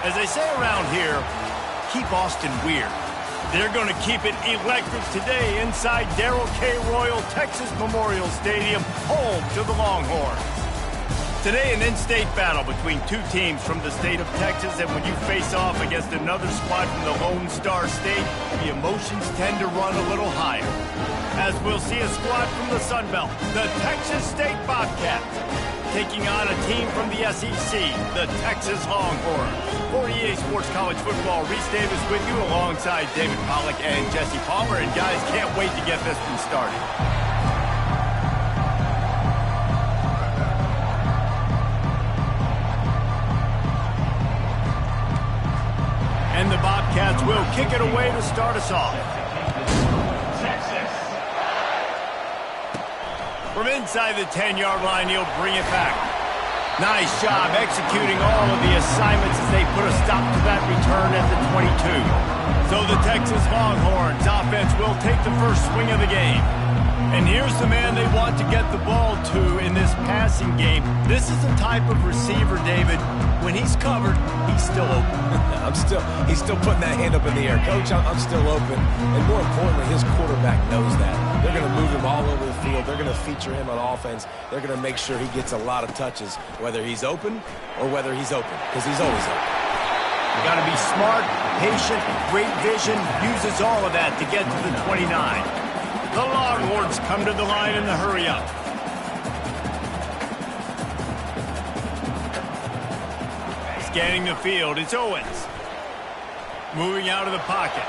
As they say around here, keep Austin weird. They're going to keep it electric today inside Darrell K. Royal Texas Memorial Stadium, home to the Longhorns. Today, an in-state battle between two teams from the state of Texas, and when you face off against another squad from the Lone Star State, the emotions tend to run a little higher. As we'll see a squad from the Sun Belt, the Texas State Bobcats, taking on a team from the SEC, the Texas Longhorns. For EA Sports College Football, Reese Davis with you alongside David Pollack and Jesse Palmer. And guys, can't wait to get this one started. And the Bobcats will kick it away to start us off. From inside the 10-yard line, he'll bring it back. Nice job executing all of the assignments as they put a stop to that return at the 22. So the Texas Longhorns offense will take the first swing of the game. And here's the man they want to get the ball to in this passing game. This is the type of receiver, David, when he's covered, he's still open. He's still putting that hand up in the air. Coach, I'm still open. And more importantly, his quarterback knows that. They're going to move him all over the field. They're going to feature him on offense. They're going to make sure he gets a lot of touches, whether he's open or whether he's open, because he's always open. You got to be smart, patient, great vision, uses all of that to get to the 29. The Longhorns come to the line in the hurry-up. Scanning the field, it's Owens. Moving out of the pocket.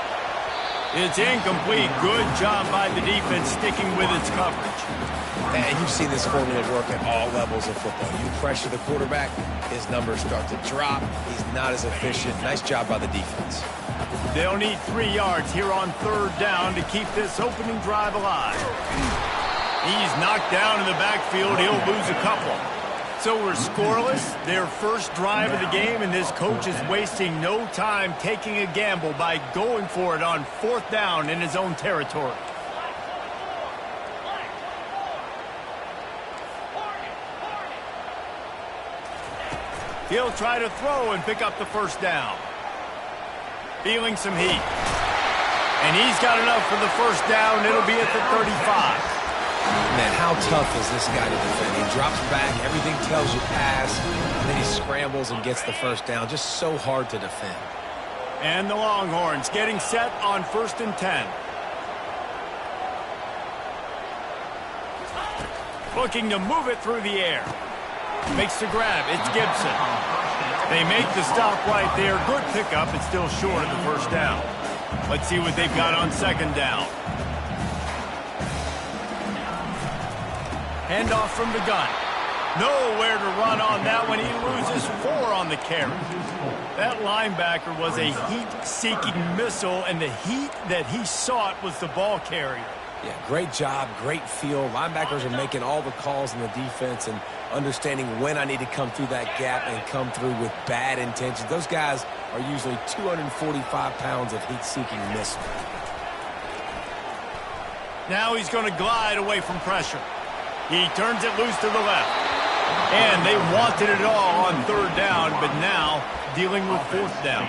It's incomplete. Good job by the defense sticking with its coverage. And you've seen this formula work at all levels of football. You pressure the quarterback, his numbers start to drop. He's not as efficient. Nice job by the defense. They'll need 3 yards here on third down to keep this opening drive alive. He's knocked down in the backfield. He'll lose a couple. So we're scoreless, their first drive of the game, and this coach is wasting no time taking a gamble by going for it on fourth down in his own territory. He'll try to throw and pick up the first down. Feeling some heat. And he's got enough for the first down. It'll be at the 35. Man, how tough is this guy to defend? He drops back, everything tells you pass, and then he scrambles and gets the first down. Just so hard to defend. And the Longhorns getting set on 1st and 10. Looking to move it through the air. Makes the grab. It's Gibson. They make the stop right there. Good pickup. It's still short of the first down. Let's see what they've got on 2nd down. Handoff from the gun. Nowhere to run on that one. He loses 4 on the carry. That linebacker was a heat-seeking missile, and the heat that he sought was the ball carrier. Yeah, great job, great feel. Linebackers are making all the calls in the defense and understanding when I need to come through that gap and come through with bad intentions. Those guys are usually 245 pounds of heat-seeking missile. Now he's going to glide away from pressure. He turns it loose to the left. And they wanted it all on 3rd down, but now dealing with 4th down.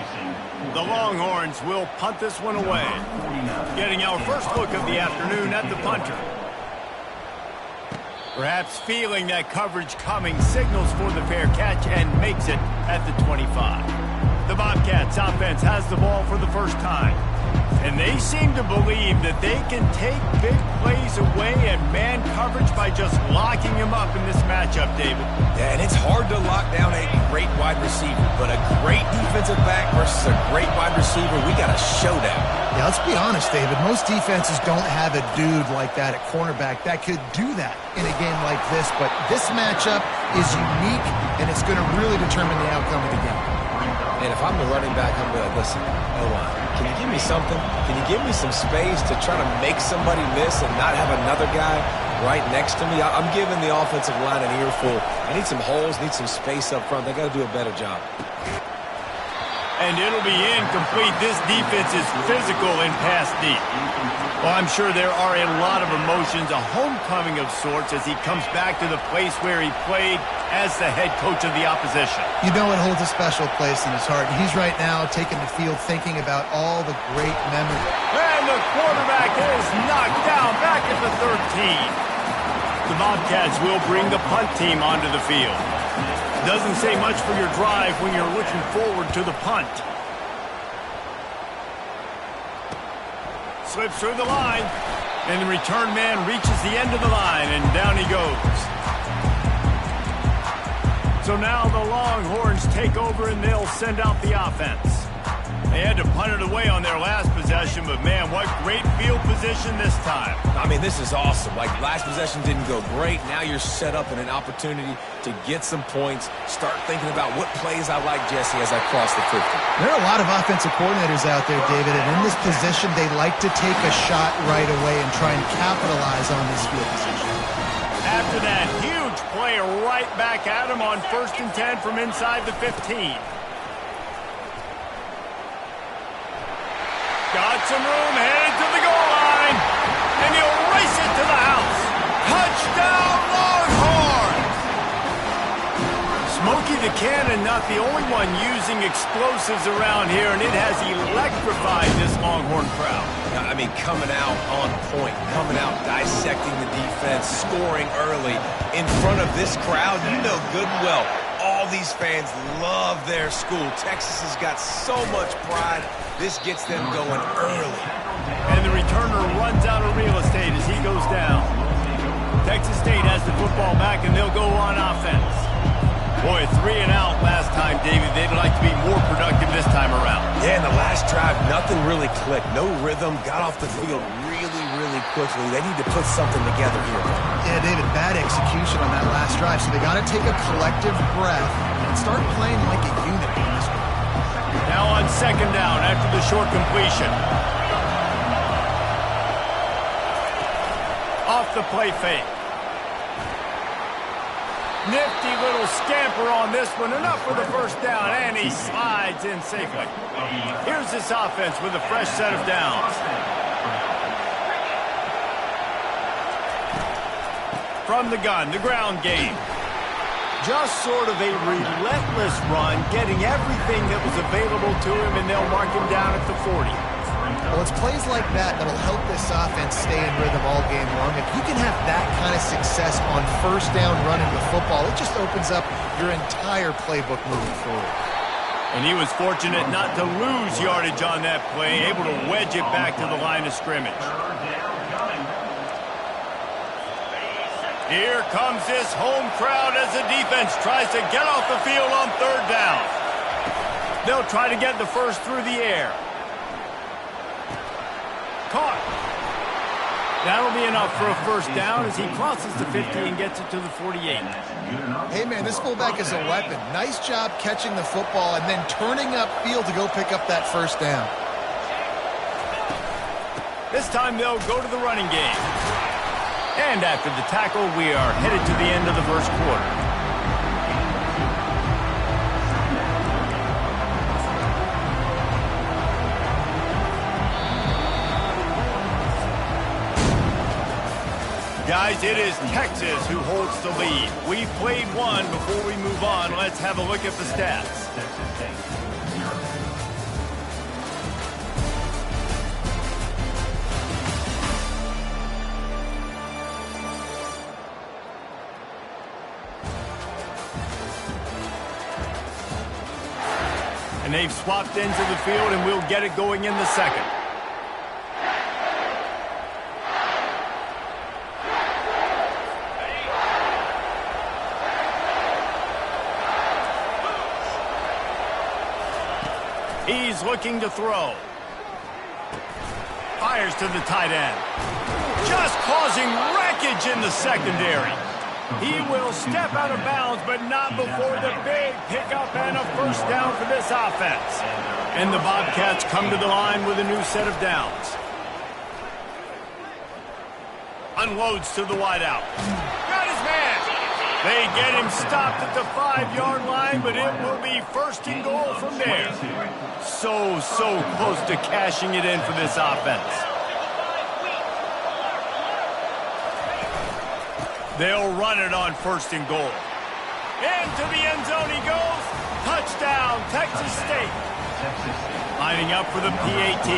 The Longhorns will punt this one away. Getting our first look of the afternoon at the punter. Perhaps feeling that coverage coming, signals for the fair catch and makes it at the 25. The Bobcats offense has the ball for the first time. And they seem to believe that they can take big plays away and man coverage by just locking him up in this matchup, David. Yeah, and it's hard to lock down a great wide receiver, but a great defensive back versus a great wide receiver, we got a showdown. Yeah, let's be honest, David. Most defenses don't have a dude like that at cornerback that could do that in a game like this, but this matchup is unique, and it's going to really determine the outcome of the game. And if I'm the running back, I'm going to listen. O-line, can you give me something? Can you give me some space to try to make somebody miss and not have another guy right next to me? I'm giving the offensive line an earful. I need some holes, need some space up front. They got to do a better job. And it'll be incomplete. This defense is physical and pass deep. Well, I'm sure there are a lot of emotions, a homecoming of sorts as he comes back to the place where he played as the head coach of the opposition. You know it holds a special place in his heart. He's right now taking the field thinking about all the great memories. And the quarterback is knocked down back at the 13. The Bobcats will bring the punt team onto the field. Doesn't say much for your drive when you're looking forward to the punt. Slips through the line, and the return man reaches the end of the line, and down he goes. So now the Longhorns take over, and they'll send out the offense. They had to punt it away on their last possession, but man, what great field position this time. I mean, this is awesome. Like, last possession didn't go great. Now you're set up in an opportunity to get some points. Start thinking about what plays I like, Jesse, as I cross the 50. There are a lot of offensive coordinators out there, David, and in this position, they like to take a shot right away and try and capitalize on this field position. After that huge play right back at him on 1st and 10 from inside the 15. Got some room, headed to the goal line, and he'll race it to the house. Touchdown, Longhorns! Smokey the Cannon not the only one using explosives around here, and it has electrified this Longhorn crowd. I mean, coming out on point, coming out dissecting the defense, scoring early in front of this crowd. You know good and well, all these fans love their school. Texas has got so much pride. This gets them going early. And the returner runs out of real estate as he goes down. Texas State has the football back, and they'll go on offense. Boy, 3 and out last time, David. They'd like to be more productive this time around. Yeah, in the last drive, nothing really clicked. No rhythm. Got off the field really quickly. They need to put something together here. Yeah, David, bad execution on that last drive, so they got to take a collective breath and start playing like a unit in this one. Now on 2nd down after the short completion. Off the play fake. Nifty little scamper on this one. Enough for the 1st down, and he slides in safely. Here's this offense with a fresh set of downs. From the gun, the ground game. Just sort of a relentless run, getting everything that was available to him, and they'll mark him down at the 40. Well, it's plays like that that'll help this offense stay in rhythm all game long. If you can have that kind of success on 1st down running the football, it just opens up your entire playbook moving forward. And he was fortunate not to lose yardage on that play, able to wedge it back to the line of scrimmage. Here comes this home crowd as the defense tries to get off the field on 3rd down. They'll try to get the first through the air. Caught. That'll be enough for a 1st down as he crosses the 50 and gets it to the 48. Hey, man, this fullback is a weapon. Nice job catching the football and then turning upfield to go pick up that 1st down. This time they'll go to the running game. And after the tackle, we are headed to the end of the 1st quarter. Guys, it is Texas who holds the lead. We've played one. Before we move on, let's have a look at the stats. And they've swapped into the field, and we'll get it going in the 2nd. He's looking to throw. Fires to the tight end. Just causing wreckage in the secondary. He will step out of bounds, but not before the big pickup and a 1st down for this offense. And the Bobcats come to the line with a new set of downs. Unloads to the wideout. Got his man. They get him stopped at the 5-yard line, but it will be 1st and goal from there. So close to cashing it in for this offense. They'll run it on 1st and goal. Into the end zone he goes. Touchdown, Texas State. Lining up for the PAT.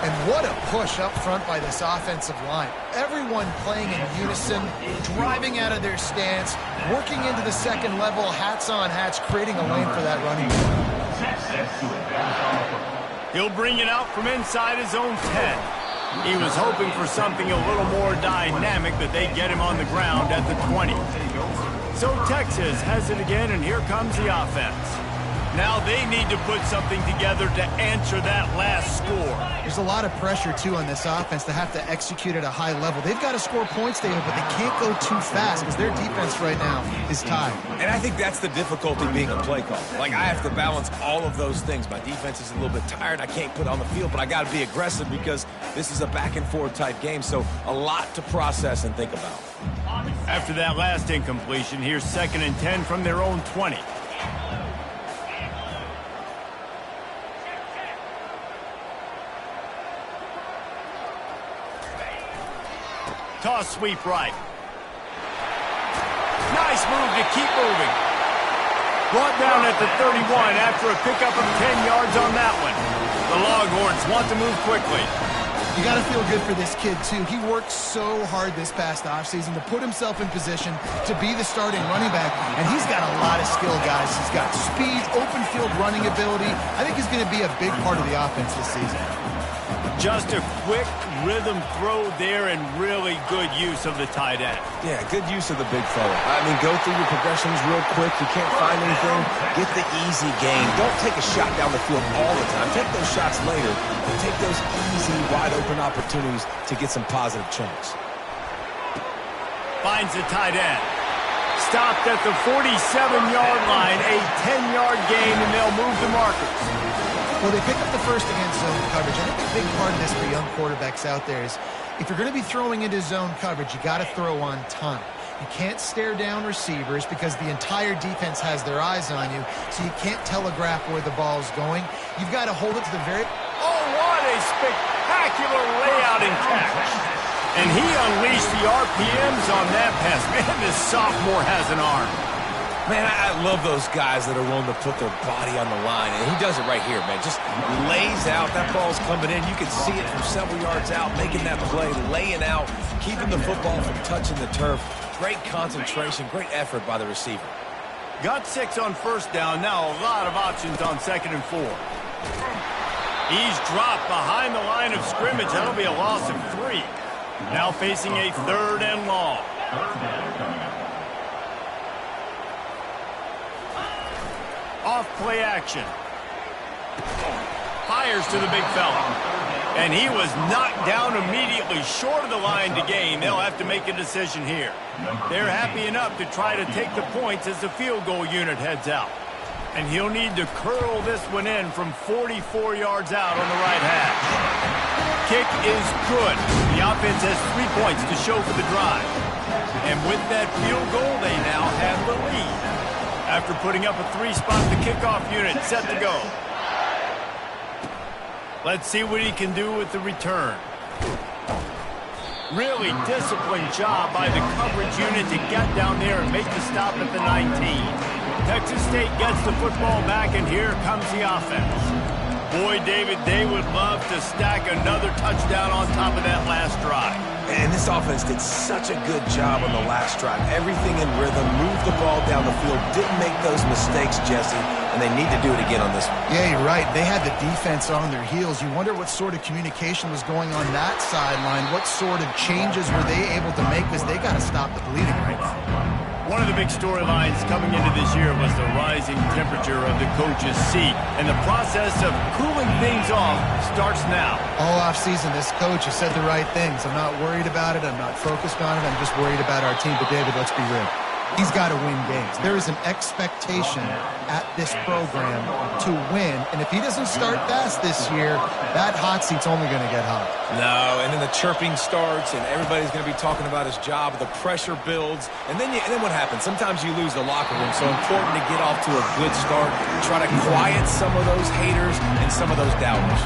And what a push up front by this offensive line. Everyone playing in unison, driving out of their stance, working into the second level, hats on hats, creating a lane for that running back. He'll bring it out from inside his own 10. He was hoping for something a little more dynamic, but they get him on the ground at the 20. So Texas has it again, and here comes the offense. Now they need to put something together to answer that last score. There's a lot of pressure, too, on this offense to have to execute at a high level. They've got to score points, David, but they can't go too fast because their defense right now is tied. And I think that's the difficulty being a play call. Like, I have to balance all of those things. My defense is a little bit tired. I can't put on the field, but I got to be aggressive because this is a back-and-forth type game, so a lot to process and think about. After that last incompletion, here's 2nd and 10 from their own 20. Toss sweep right. Nice move to keep moving. Brought down at the 31 after a pickup of 10 yards on that one. The Longhorns want to move quickly. You got to feel good for this kid, too. He worked so hard this past offseason to put himself in position to be the starting running back, and he's got a lot of skill, guys. He's got speed, open field running ability. I think he's going to be a big part of the offense this season. Just a quick rhythm throw there and really good use of the tight end. Yeah, good use of the big fella. I mean, go through your progressions real quick. You can't find anything. Get the easy gain. Don't take a shot down the field all the time. Take those shots later, but take those easy, wide-open opportunities to get some positive chunks. Finds the tight end. Stopped at the 47-yard line. A 10-yard gain, and they'll move the markers. Well, they pick up the first against zone coverage. I think a big part of this for young quarterbacks out there is if you're going to be throwing into zone coverage, you got to throw on time. You can't stare down receivers because the entire defense has their eyes on you, so you can't telegraph where the ball's going. You've got to hold it to the very... Oh, what a spectacular layout and catch. And he unleashed the RPMs on that pass. Man, this sophomore has an arm. Man, I love those guys that are willing to put their body on the line, and he does it right here, man. Just lays out. That ball's coming in. You can see it from several yards out, making that play, laying out, keeping the football from touching the turf. Great concentration, great effort by the receiver. Got 6 on 1st down. Now a lot of options on 2nd and 4. He's dropped behind the line of scrimmage. That'll be a loss of 3. Now facing a 3rd and long. Off play action. Fires to the big fella. And he was knocked down immediately short of the line to gain. They'll have to make a decision here. They're happy enough to try to take the points as the field goal unit heads out. And he'll need to curl this one in from 44 yards out on the right hash. Kick is good. The offense has 3 points to show for the drive. And with that field goal, they now have the lead. After putting up a 3-spot, the kickoff unit set to go. Let's see what he can do with the return. Really disciplined job by the coverage unit to get down there and make the stop at the 19. Texas State gets the football back, and here comes the offense. Boy, David, they would love to stack another touchdown on top of that last drive. And this offense did such a good job on the last drive. Everything in rhythm, moved the ball down the field, didn't make those mistakes, Jesse, and they need to do it again on this one. Yeah, you're right. They had the defense on their heels. You wonder what sort of communication was going on that sideline. What sort of changes were they able to make because they got to stop the bleeding right now. One of the big storylines coming into this year was the rising temperature of the coach's seat, and the process of cooling things off starts now. All offseason, this coach has said the right things. I'm not worried about it. I'm not focused on it. I'm just worried about our team. But, David, let's be real. He's got to win games. There is an expectation at this program to win, and if he doesn't start fast this year, that hot seat's only going to get hot. No, and then the chirping starts, and everybody's going to be talking about his job. The pressure builds, and then what happens? Sometimes you lose the locker room, so important to get off to a good start, try to quiet some of those haters and some of those doubters.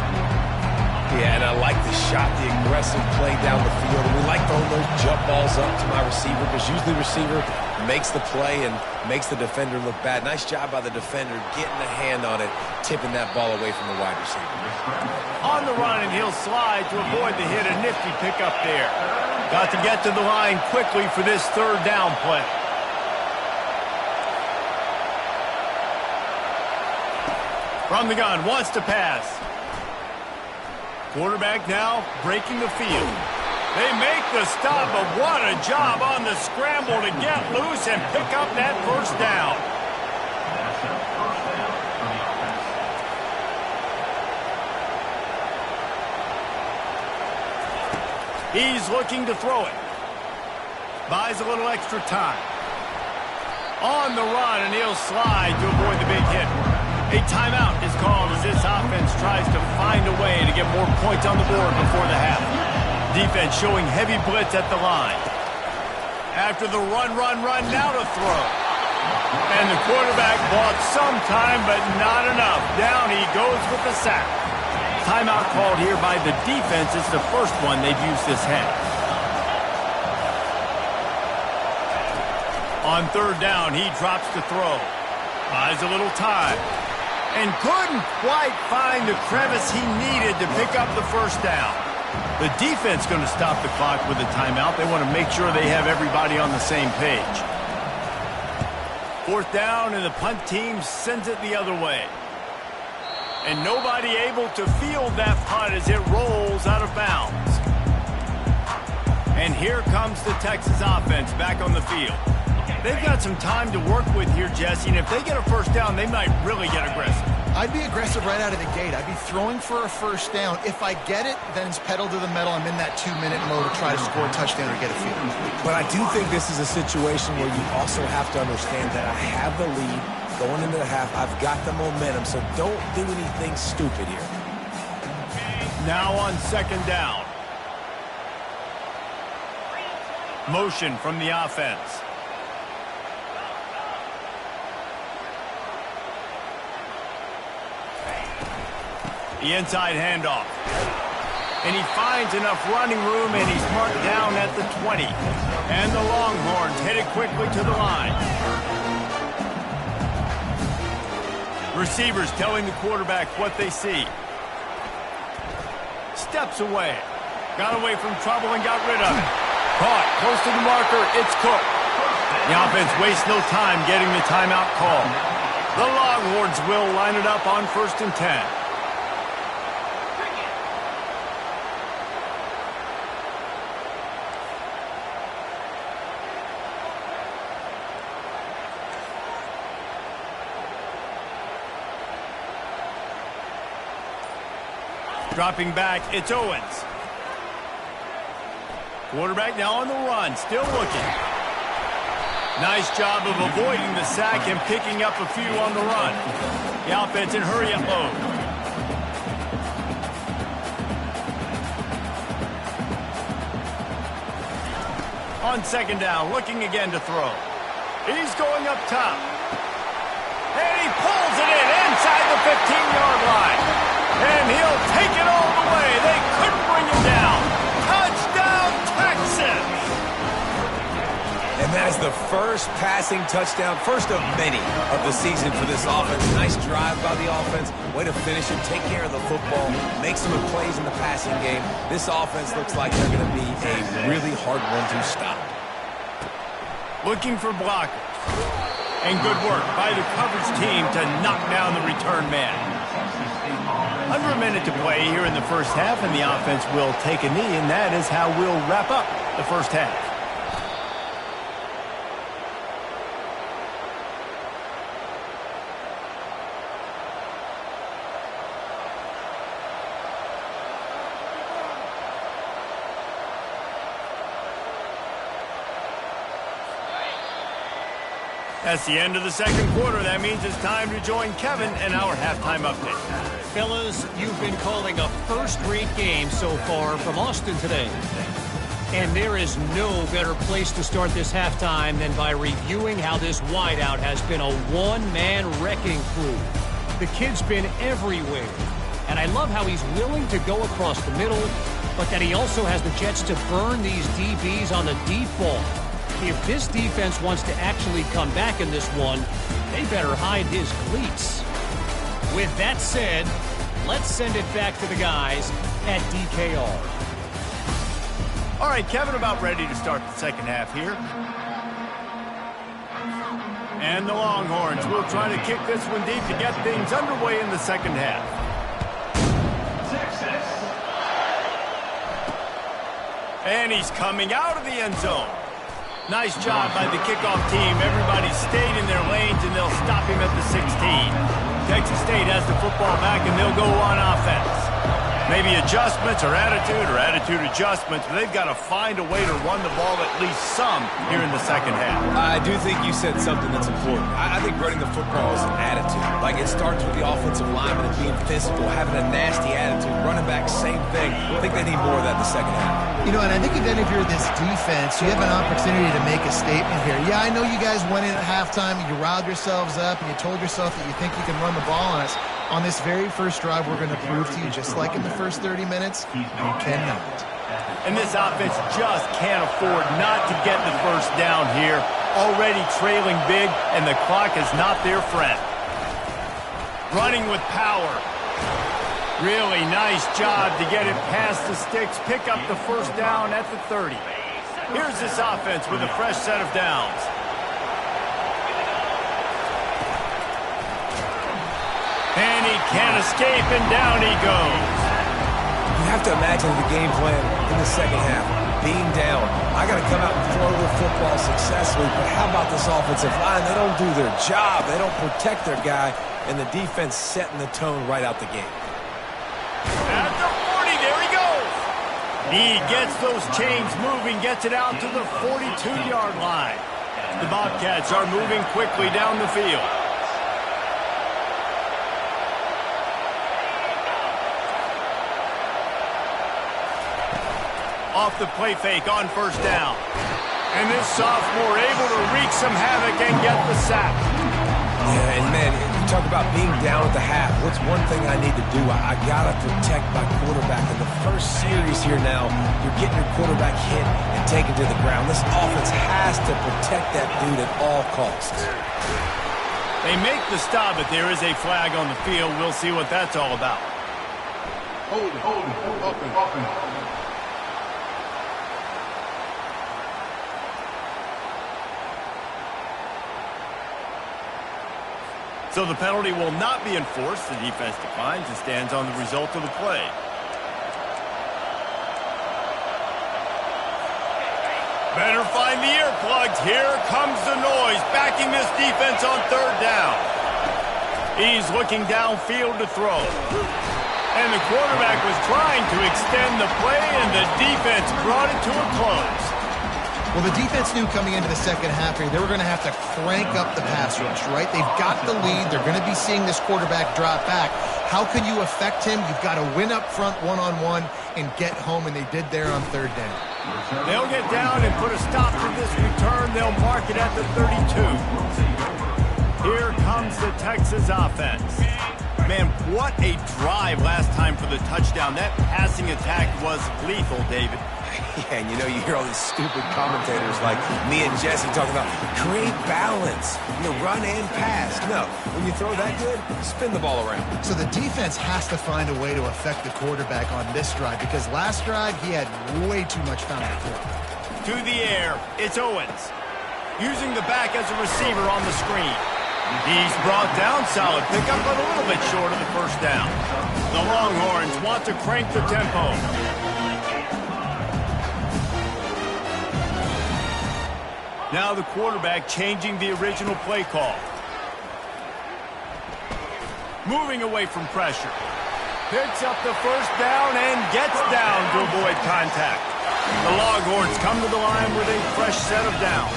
Yeah, and I like the shot, the aggressive play down the field. And we like throwing those jump balls up to my receiver because usually the receiver makes the play and makes the defender look bad. Nice job by the defender getting a hand on it, tipping that ball away from the wide receiver. On the run, and he'll slide to avoid the hit. A nifty pickup there. Got to get to the line quickly for this third down play. From the gun, wants to pass. Quarterback now breaking the field. They make the stop, but what a job on the scramble to get loose and pick up that first down. He's looking to throw it. Buys a little extra time. On the run, and he'll slide to avoid the big hit. A timeout is called as this offense tries to find a way to get more points on the board before the half. Defense showing heavy blitz at the line. After the run, now to throw. And the quarterback bought some time, but not enough. Down he goes with the sack. Timeout called here by the defense. It's the first one they've used this half. On third down, he drops to throw. Buys a little time. And couldn't quite find the crevice he needed to pick up the first down. The defense going to stop the clock with a timeout. They want to make sure they have everybody on the same page. Fourth down, and the punt team sends it the other way. And nobody able to field that punt as it rolls out of bounds. And here comes the Texas offense back on the field. They've got some time to work with here, Jesse, and if they get a first down, they might really get aggressive. I'd be aggressive right out of the gate. I'd be throwing for a first down. If I get it, then it's pedal to the metal. I'm in that 2-minute mode to try to score a touchdown or get a field. But I do think this is a situation where you also have to understand that I have the lead going into the half. I've got the momentum, so don't do anything stupid here. Now on second down. Motion from the offense. The inside handoff. And he finds enough running room, and he's marked down at the 20. And the Longhorns headed quickly to the line. Receivers telling the quarterback what they see. Steps away. Got away from trouble and got rid of it. Caught close to the marker. It's Cook. The offense wastes no time getting the timeout call. The Longhorns will line it up on 1st and 10. Dropping back, it's Owens. Quarterback now on the run, still looking. Nice job of avoiding the sack and picking up a few on the run. The offense in hurry-up mode. On second down, looking again to throw. He's going up top. And he pulls it in inside the 15-yard line. And he'll take it all the way. They couldn't bring him down. Touchdown, Texas! And that is the first passing touchdown, first of many of the season for this offense. Nice drive by the offense. Way to finish it, take care of the football, make some plays in the passing game. This offense looks like they're going to be a really hard one to stop. Looking for blockers. And good work by the coverage team to knock down the return man. Under a minute to play here in the first half, and the offense will take a knee, and that is how we'll wrap up the first half. That's the end of the second quarter. That means it's time to join Kevin and our halftime update. Fellas, you've been calling a first-rate game so far from Austin today. And there is no better place to start this halftime than by reviewing how this wideout has been a one-man wrecking crew. The kid's been everywhere. And I love how he's willing to go across the middle, but that he also has the Jets to burn these DBs on the deep ball. If this defense wants to actually come back in this one, they better hide his cleats. With that said, let's send it back to the guys at DKR. All right, Kevin, about ready to start the second half here. And the Longhorns will try to kick this one deep to get things underway in the second half. And he's coming out of the end zone. Nice job by the kickoff team. Everybody stayed in their lanes, and they'll stop him at the 16. Texas State has the football back, and they'll go on offense. Maybe adjustments or attitude adjustments, but they've got to find a way to run the ball at least some here in the second half. I do think you said something that's important. I think running the football is an attitude. Like, it starts with the offensive lineman and being physical, having a nasty attitude. Running back, same thing. I think they need more of that in the second half. You know, and I think then if you're this defense, you have an opportunity to make a statement here. Yeah, I know you guys went in at halftime and you riled yourselves up and you told yourself that you think you can run the ball on us. On this very first drive, we're going to prove to you, just like in the first 30 minutes, you cannot. And this offense just can't afford not to get the first down here. Already trailing big, and the clock is not their friend. Running with power. Really nice job to get it past the sticks, pick up the first down at the 30. Here's this offense with a fresh set of downs. And he can't escape, and down he goes. You have to imagine the game plan in the second half. Being down, I got to come out and throw the football successfully, but how about this offensive line? They don't do their job. They don't protect their guy, and the defense setting the tone right out the gate. At the 40, there he goes. He gets those chains moving, gets it out to the 42-yard line. The Bobcats are moving quickly down the field. Off the play fake on first down. And this sophomore able to wreak some havoc and get the sack. Yeah, and man, you talk about being down at the half. What's one thing I need to do? I got to protect my quarterback. In the first series here now, you're getting your quarterback hit and taken to the ground. This offense has to protect that dude at all costs. They make the stop, but there is a flag on the field. We'll see what that's all about. Hold it. So the penalty will not be enforced. The defense declines and stands on the result of the play. Better find the earplugs. Here comes the noise, backing this defense on third down. He's looking downfield to throw. And the quarterback was trying to extend the play, and the defense brought it to a close. Well, the defense knew coming into the second half here, they were going to have to crank up the pass rush, right? They've got the lead. They're going to be seeing this quarterback drop back. How can you affect him? You've got to win up front one-on-one and get home, and they did there on third down. They'll get down and put a stop to this return. They'll mark it at the 32. Here comes the Texas offense. Man, what a drive last time for the touchdown. That passing attack was lethal, David. Yeah, and you know, you hear all these stupid commentators like me and Jesse talking about create balance, run and pass. No, when you throw that good, spin the ball around. So the defense has to find a way to affect the quarterback on this drive, because last drive he had way too much time to throw. To the air, it's Owens. Using the back as a receiver on the screen. He's brought down solid pickup, but a little bit short of the first down. The Longhorns want to crank the tempo. Now the quarterback changing the original play call. Moving away from pressure. Picks up the first down and gets down to avoid contact. The Longhorns come to the line with a fresh set of downs.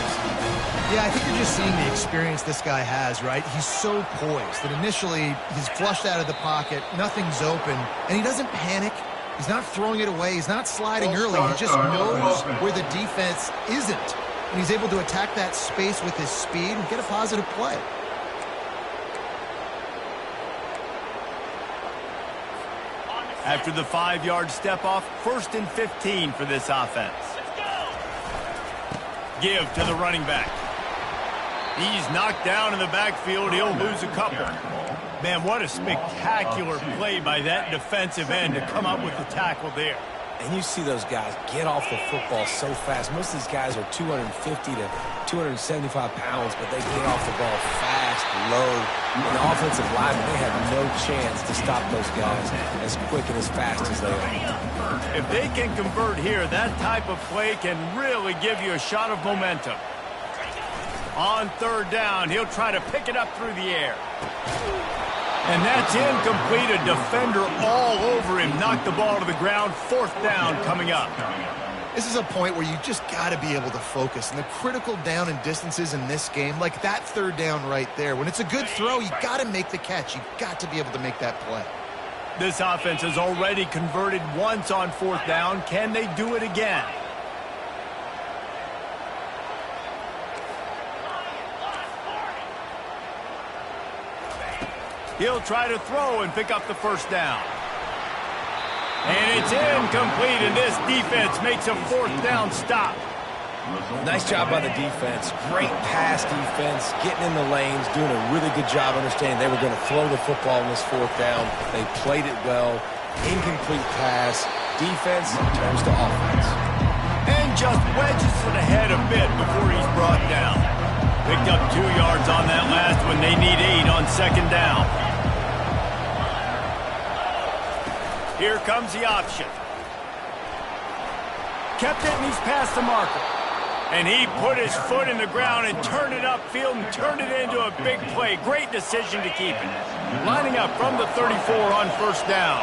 Yeah, I think you're just seeing the experience this guy has, right? He's so poised that initially he's flushed out of the pocket, nothing's open, and he doesn't panic. He's not throwing it away. He's not sliding early. He just knows where the defense isn't. And he's able to attack that space with his speed and get a positive play. After the 5-yard step off, 1st and 15 for this offense. Give to the running back. He's knocked down in the backfield. He'll lose a couple. Man, what a spectacular play by that defensive end to come up with the tackle there. And you see those guys get off the football so fast. Most of these guys are 250 to 275 pounds, but they get off the ball fast, low. And the offensive linemen, they have no chance to stop those guys as quick and as fast as they are. If they can convert here, that type of play can really give you a shot of momentum. On 3rd down, he'll try to pick it up through the air. And that's incomplete. A defender all over him. Knocked the ball to the ground. 4th down coming up. This is a point where you just got to be able to focus. And the critical down and distances in this game, like that 3rd down right there, when it's a good throw, you got to make the catch. You got to be able to make that play. This offense has already converted once on 4th down. Can they do it again? He'll try to throw and pick up the 1st down. And it's incomplete, and this defense makes a 4th down stop. Nice job by the defense. Great pass defense, getting in the lanes, doing a really good job understanding they were going to throw the football in this 4th down. They played it well. Incomplete pass. Defense turns to offense. And just wedges it ahead a bit before he's brought down. Picked up 2 yards on that last one. They need 8 on 2nd down. Here comes the option. Kept it, and he's past the marker. And he put his foot in the ground and turned it upfield and turned it into a big play. Great decision to keep it. Lining up from the 34 on 1st down.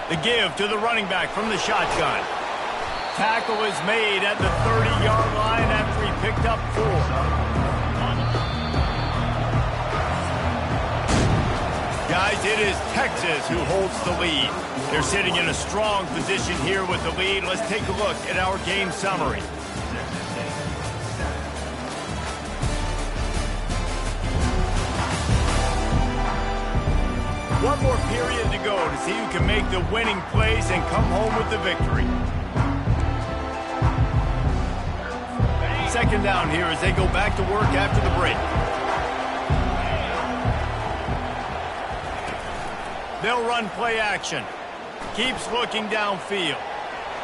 The give to the running back from the shotgun. Tackle is made at the 30-yard line after he picked up 4. Guys, it is Texas who holds the lead. They're sitting in a strong position here with the lead. Let's take a look at our game summary. One more period to go to see who can make the winning plays and come home with the victory. 2nd down here as they go back to work after the break. They'll run play action. Keeps looking downfield.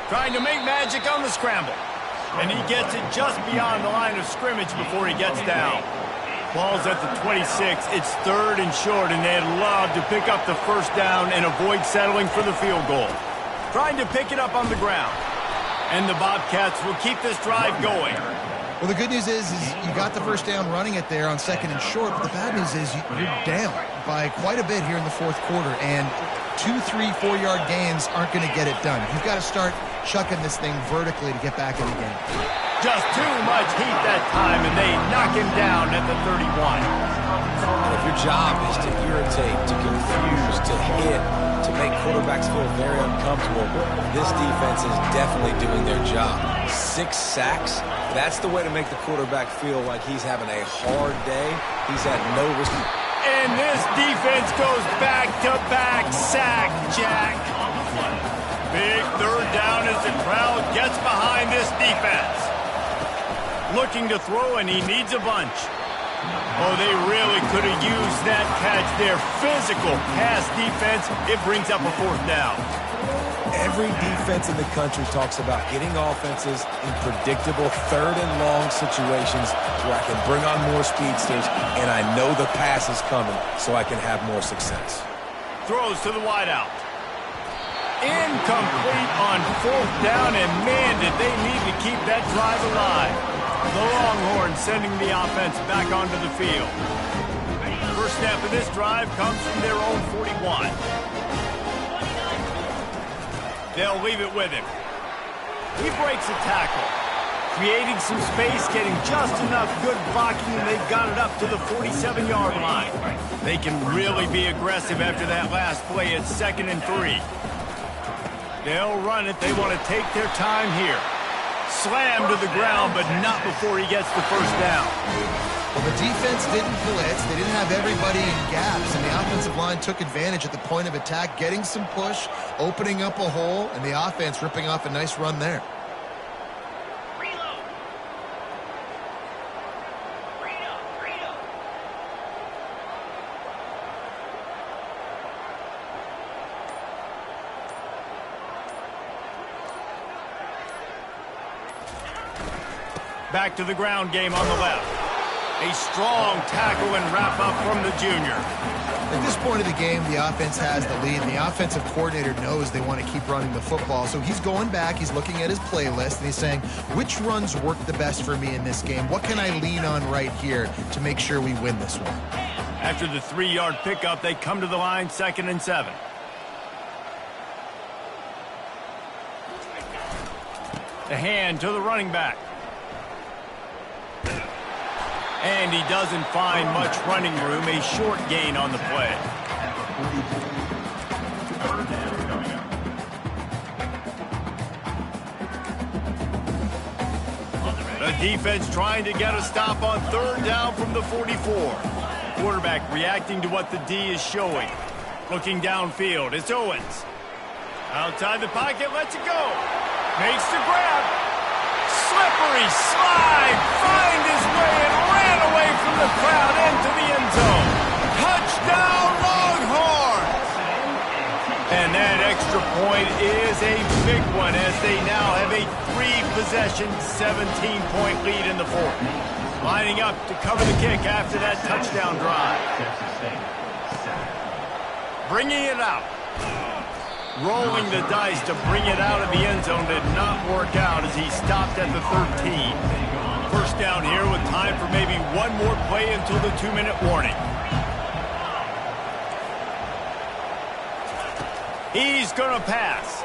Trying to make magic on the scramble. And he gets it just beyond the line of scrimmage before he gets down. Ball's at the 26. It's 3rd and short, and they'd love to pick up the 1st down and avoid settling for the field goal. Trying to pick it up on the ground. And the Bobcats will keep this drive going. Well, the good news is you got the 1st down running it there on 2nd and short, but the bad news is you're down by quite a bit here in the 4th quarter, and 2, 3, 4-yard gains aren't going to get it done. You've got to start chucking this thing vertically to get back in the game. Just too much heat that time, and they knock him down at the 31. And if your job is to irritate, to confuse, to hit, to make quarterbacks feel very uncomfortable, this defense is definitely doing their job. 6 sacks, that's the way to make the quarterback feel like he's having a hard day. He's had no risk. And this defense goes back-to-back sack, Jack. Big 3rd down as the crowd gets behind this defense. Looking to throw, and he needs a bunch. Oh, they really could have used that catch. Their physical pass defense, it brings up a 4th down. Every defense in the country talks about getting offenses in predictable 3rd and long situations where I can bring on more speedsters, and I know the pass is coming, so I can have more success. Throws to the wideout. Incomplete on 4th down, and man, did they need to keep that drive alive. The Longhorns sending the offense back onto the field. First snap of this drive comes from their own 41. They'll leave it with him. He breaks a tackle, creating some space, getting just enough good blocking, and they've got it up to the 47-yard line. They can really be aggressive after that last play at 2nd and 3. They'll run it. They want to take their time here. Slam to the ground, but not before he gets the 1st down. Well, the defense didn't blitz. They didn't have everybody in gaps, and the offensive line took advantage at the point of attack, getting some push, opening up a hole, and the offense ripping off a nice run there. Back to the ground game on the left. A strong tackle and wrap-up from the junior. At this point of the game, the offense has the lead, and the offensive coordinator knows they want to keep running the football. So he's going back, he's looking at his playlist, and he's saying, which runs work the best for me in this game? What can I lean on right here to make sure we win this one? After the 3-yard pickup, they come to the line, 2nd and 7. The hand to the running back. And he doesn't find much running room. A short gain on the play. The defense trying to get a stop on 3rd down from the 44. Quarterback reacting to what the D is showing. Looking downfield. It's Owens. Outside the pocket, lets it go. Makes the grab. Slippery slide, find his way and ran away from the crowd into the end zone. Touchdown, Longhorns! And that extra point is a big one as they now have a 3-possession, 17-point lead in the 4th. Lining up to cover the kick after that touchdown drive. Bringing it out. Rolling the dice to bring it out of the end zone did not work out as he stopped at the 13. First down here with time for maybe one more play until the 2-minute warning. He's going to pass.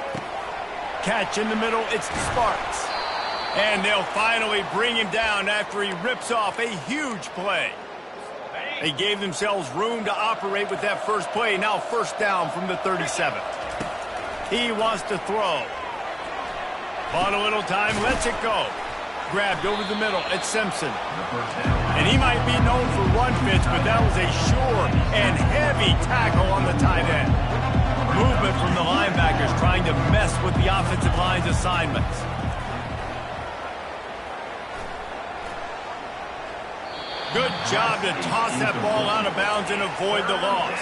Catch in the middle, it's the Sparks. And they'll finally bring him down after he rips off a huge play. They gave themselves room to operate with that first play. Now 1st down from the 37th. He wants to throw. Bought a little time, lets it go. Grabbed over the middle, it's Simpson. And he might be known for run fits, but that was a sure and heavy tackle on the tight end. Movement from the linebackers trying to mess with the offensive line's assignments. Good job to toss that ball out of bounds and avoid the loss.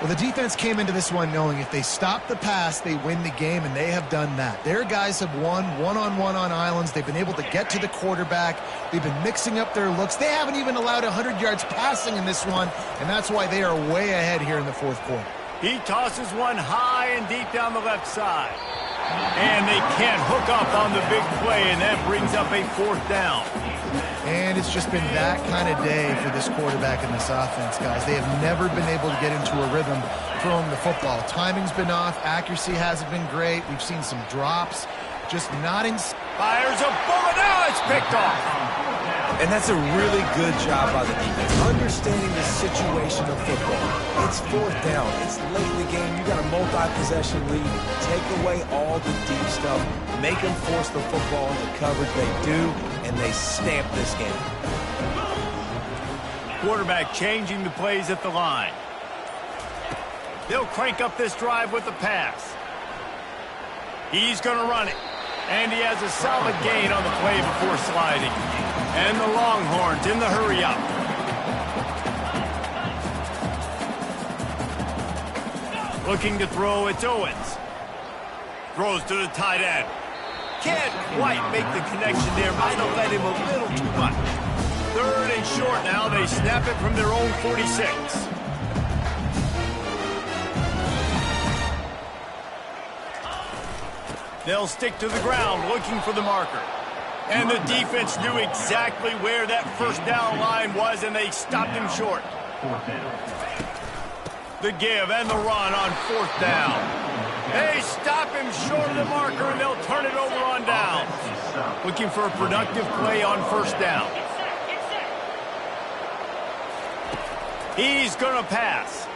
Well, the defense came into this one knowing if they stop the pass, they win the game, and they have done that. Their guys have won one-on-one on islands. They've been able to get to the quarterback. They've been mixing up their looks. They haven't even allowed 100 yards passing in this one, and that's why they are way ahead here in the 4th quarter. He tosses one high and deep down the left side. And they can't hook up on the big play, and that brings up a 4th down. And it's just been that kind of day for this quarterback and this offense, guys. They have never been able to get into a rhythm throwing the football. Timing's been off. Accuracy hasn't been great. We've seen some drops. Just not in... Fires a bullet. Now it's picked off. And that's a really good job by the defense. Understanding the situation of football. It's 4th down. It's late in the game. You got a multi-possession lead. Take away all the deep stuff. Make them force the football into coverage. They do, and they stamp this game. Quarterback changing the plays at the line. They'll crank up this drive with the pass. He's going to run it. And he has a solid gain on the play before sliding. And the Longhorns in the hurry-up. Looking to throw, it's Owens. Throws to the tight end. Can't quite make the connection there. Might have led him a little too much. 3rd and short now. They snap it from their own 46. They'll stick to the ground looking for the marker. And the defense knew exactly where that 1st down line was, and they stopped him short. The give and the run on 4th down. They stop him short of the marker, and they'll turn it over on down. Looking for a productive play on 1st down. He's going to pass.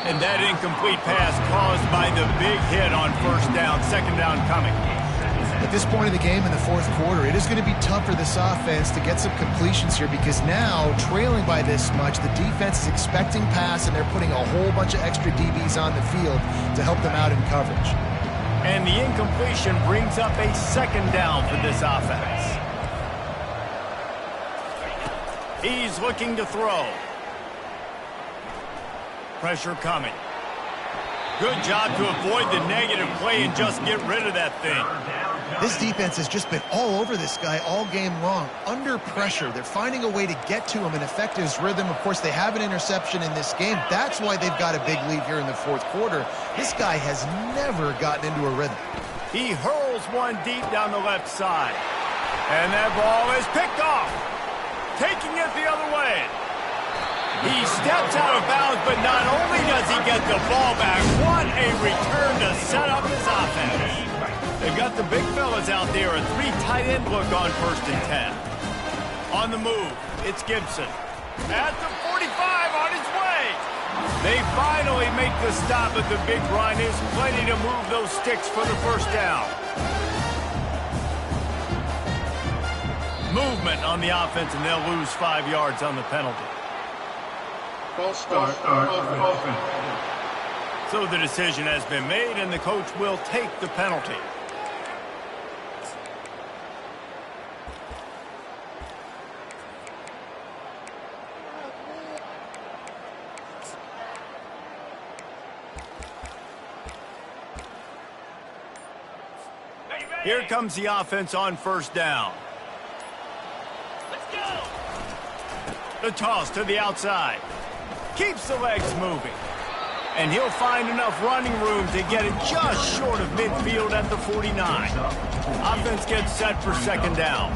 And that incomplete pass caused by the big hit on 1st down. 2nd down coming. At this point in the game in the fourth quarter, it is going to be tough for this offense to get some completions here because now, trailing by this much, the defense is expecting pass and they're putting a whole bunch of extra DBs on the field to help them out in coverage. And the incompletion brings up a second down for this offense. He's looking to throw. Pressure coming. Good job to avoid the negative play and just get rid of that thing. This defense has just been all over this guy all game long. Under pressure, they're finding a way to get to him and affect his rhythm. Of course, they have an interception in this game. That's why they've got a big lead here in the fourth quarter. This guy has never gotten into a rhythm. He hurls one deep down the left side. And that ball is picked off. Taking it the other way. He steps out of bounds, but not only does he get the ball back, what a return to set up his offense. They've got the big fellas out there, a 3 tight end look on 1st and 10. On the move, it's Gibson. At the 45 on his way. They finally make the stop, but the big run is plenty to move those sticks for the first down. Movement on the offense, and they'll lose 5 yards on the penalty. False start. Offense. So the decision has been made, and the coach will take the penalty. Here comes the offense on 1st down. Let's go. The toss to the outside. Keeps the legs moving. And he'll find enough running room to get it just short of midfield at the 49. Offense gets set for 2nd down.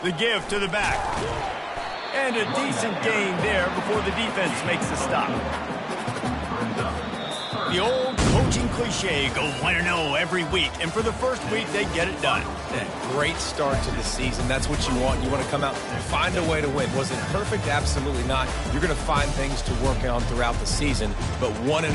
The give to the back. And a decent gain there before the defense makes the stop. The old coaching cliche, go 1-0 every week. And for the first week, they get it done. Great start to the season. That's what you want. You want to come out and find a way to win. Was it perfect? Absolutely not. You're going to find things to work on throughout the season. But 1-0,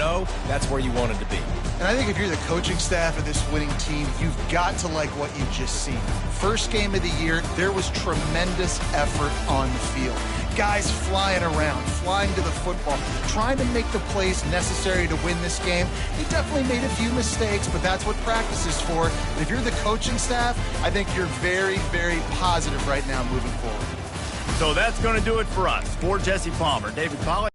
that's where you wanted to be. And I think if you're the coaching staff of this winning team, you've got to like what you've just seen. First game of the year, there was tremendous effort on the field. Guys flying around, flying to the football, trying to make the plays necessary to win this game. He definitely made a few mistakes, but that's what practice is for. And if you're the coaching staff, I think you're very, very positive right now moving forward. So that's going to do it for us. For Jesse Palmer, David Pollack.